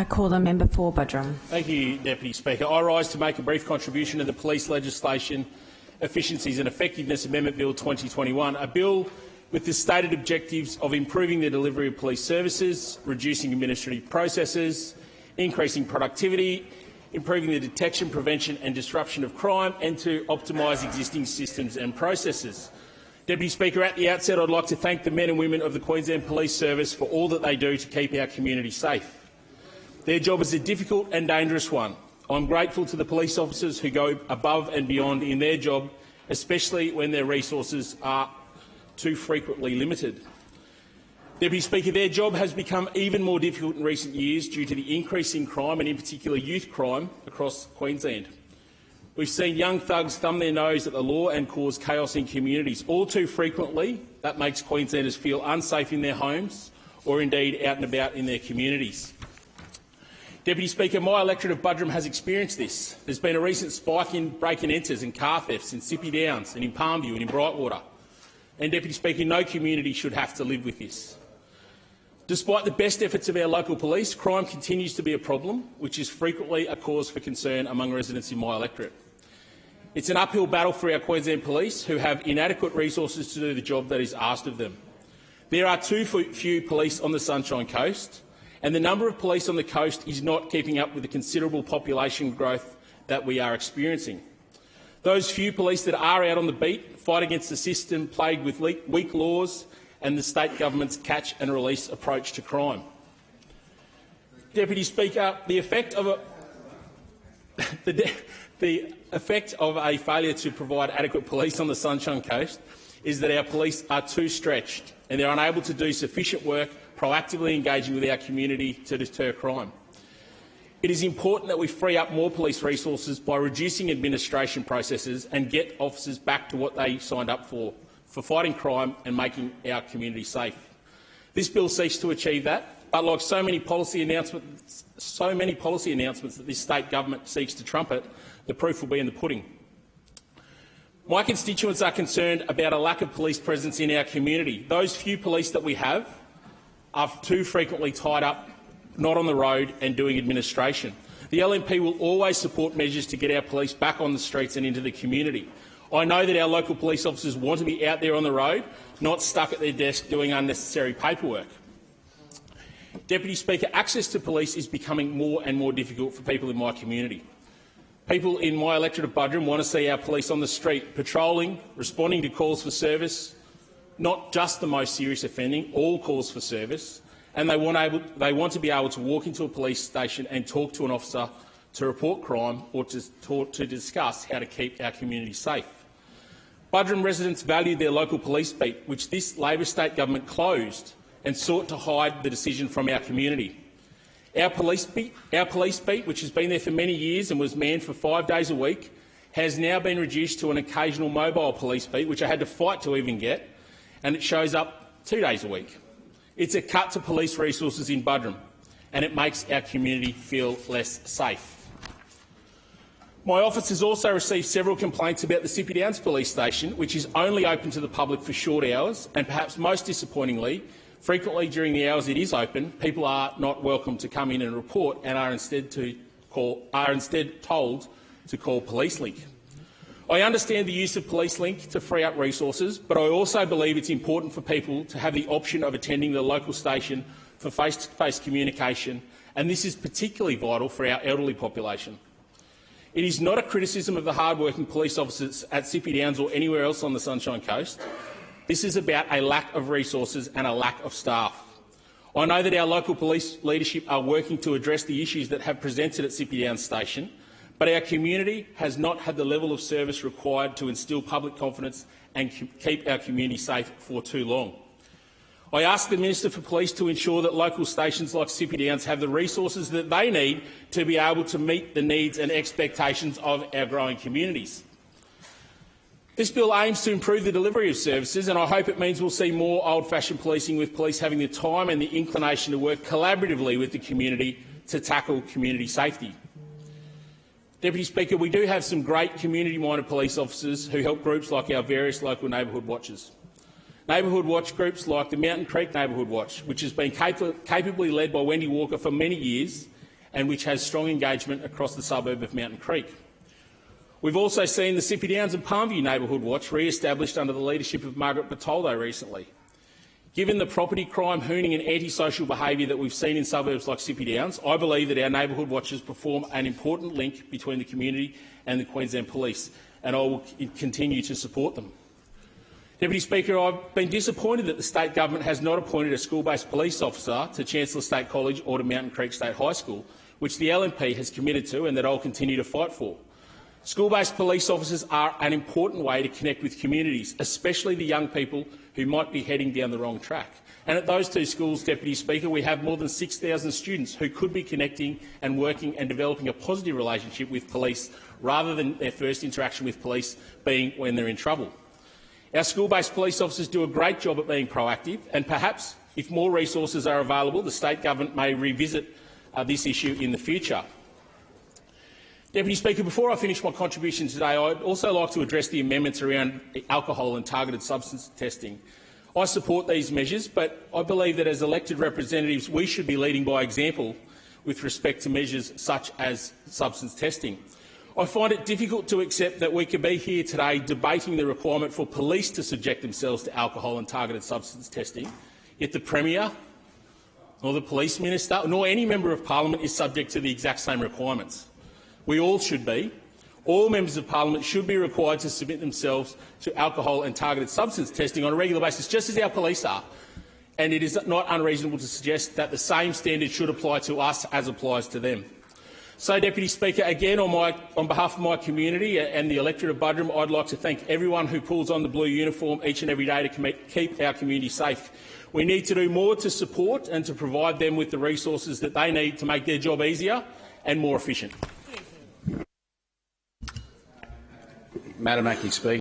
I call the member for Buderim. Thank you, Deputy Speaker. I rise to make a brief contribution to the police legislation Efficiencies and Effectiveness Amendment Bill 2021, a bill with the stated objectives of improving the delivery of police services, reducing administrative processes, increasing productivity, improving the detection, prevention and disruption of crime, and to optimise existing systems and processes. Deputy Speaker, at the outset I'd like to thank the men and women of the Queensland Police Service for all that they do to keep our community safe. Their job is a difficult and dangerous one. I'm grateful to the police officers who go above and beyond in their job, especially when their resources are too frequently limited. Deputy Speaker, their job has become even more difficult in recent years due to the increase in crime and in particular youth crime across Queensland. We've seen young thugs thumb their nose at the law and cause chaos in communities. All too frequently, that makes Queenslanders feel unsafe in their homes or indeed out and about in their communities. Deputy Speaker, my electorate of Buderim has experienced this. There's been a recent spike in break-and-enters and car thefts in Sippy Downs and in Palmview and in Brightwater. And, Deputy Speaker, no community should have to live with this. Despite the best efforts of our local police, crime continues to be a problem, which is frequently a cause for concern among residents in my electorate. It's an uphill battle for our Queensland Police, who have inadequate resources to do the job that is asked of them. There are too few police on the Sunshine Coast, and the number of police on the coast is not keeping up with the considerable population growth that we are experiencing. Those few police that are out on the beat fight against a system plagued with weak laws and the state government's catch-and-release approach to crime. Deputy Speaker, the effect of a failure to provide adequate police on the Sunshine Coast is that our police are too stretched and they're unable to do sufficient work proactively engaging with our community to deter crime. It is important that we free up more police resources by reducing administration processes and get officers back to what they signed up for fighting crime and making our community safe. This bill seeks to achieve that, but like so many policy announcements that this state government seeks to trumpet, the proof will be in the pudding. My constituents are concerned about a lack of police presence in our community. Those few police that we have are too frequently tied up, not on the road and doing administration. The LNP will always support measures to get our police back on the streets and into the community. I know that our local police officers want to be out there on the road, not stuck at their desk doing unnecessary paperwork. Deputy Speaker, access to police is becoming more and more difficult for people in my community. People in my electorate of Buderim want to see our police on the street, patrolling, responding to calls for service, not just the most serious offending, all calls for service, and they want to be able to walk into a police station and talk to an officer to report crime or to discuss how to keep our community safe. Buderim residents valued their local police beat, which this Labor state government closed and sought to hide the decision from our community. Our police beat, which has been there for many years and was manned for 5 days a week, has now been reduced to an occasional mobile police beat, which I had to fight to even get, and it shows up 2 days a week. It's a cut to police resources in Buderim, and it makes our community feel less safe. My office has also received several complaints about the Sippy Downs police station, which is only open to the public for short hours, and perhaps most disappointingly, frequently during the hours it is open, people are not welcome to come in and report and are instead told to call PoliceLink. I understand the use of PoliceLink to free up resources, but I also believe it's important for people to have the option of attending the local station for face-to-face communication, and this is particularly vital for our elderly population. It is not a criticism of the hard-working police officers at Sippy Downs or anywhere else on the Sunshine Coast. This is about a lack of resources and a lack of staff. I know that our local police leadership are working to address the issues that have presented at Sippy Downs Station, but our community has not had the level of service required to instil public confidence and keep our community safe for too long. I ask the Minister for Police to ensure that local stations like Sippy Downs have the resources that they need to be able to meet the needs and expectations of our growing communities. This bill aims to improve the delivery of services, and I hope it means we'll see more old-fashioned policing, with police having the time and the inclination to work collaboratively with the community to tackle community safety. Deputy Speaker, we do have some great community-minded police officers who help groups like our various local neighbourhood watches. Neighbourhood watch groups like the Mountain Creek Neighbourhood Watch, which has been capably led by Wendy Walker for many years, and which has strong engagement across the suburb of Mountain Creek. We've also seen the Sippy Downs and Palmview Neighbourhood Watch re-established under the leadership of Margaret Bertoldo recently. Given the property crime, hooning and antisocial behaviour that we've seen in suburbs like Sippy Downs, I believe that our neighbourhood watches perform an important link between the community and the Queensland Police, and I will continue to support them. Deputy Speaker, I've been disappointed that the state government has not appointed a school-based police officer to Chancellor State College or to Mountain Creek State High School, which the LNP has committed to and that I'll continue to fight for. School-based police officers are an important way to connect with communities, especially the young people who might be heading down the wrong track. And at those two schools, Deputy Speaker, we have more than 6,000 students who could be connecting and working and developing a positive relationship with police rather than their first interaction with police being when they're in trouble. Our school-based police officers do a great job at being proactive, and perhaps, if more resources are available, the state government may revisit this issue in the future. Deputy Speaker, before I finish my contribution today, I'd also like to address the amendments around alcohol and targeted substance testing. I support these measures, but I believe that as elected representatives we should be leading by example with respect to measures such as substance testing. I find it difficult to accept that we could be here today debating the requirement for police to subject themselves to alcohol and targeted substance testing, yet the Premier, nor the Police Minister, nor any member of Parliament is subject to the exact same requirements. We all should be. All members of Parliament should be required to submit themselves to alcohol and targeted substance testing on a regular basis, just as our police are. And it is not unreasonable to suggest that the same standard should apply to us as applies to them. So, Deputy Speaker, again on behalf of my community and the electorate of Buderim, I'd like to thank everyone who pulls on the blue uniform each and every day to keep our community safe. We need to do more to support and to provide them with the resources that they need to make their job easier and more efficient. Madam Acting Speaker.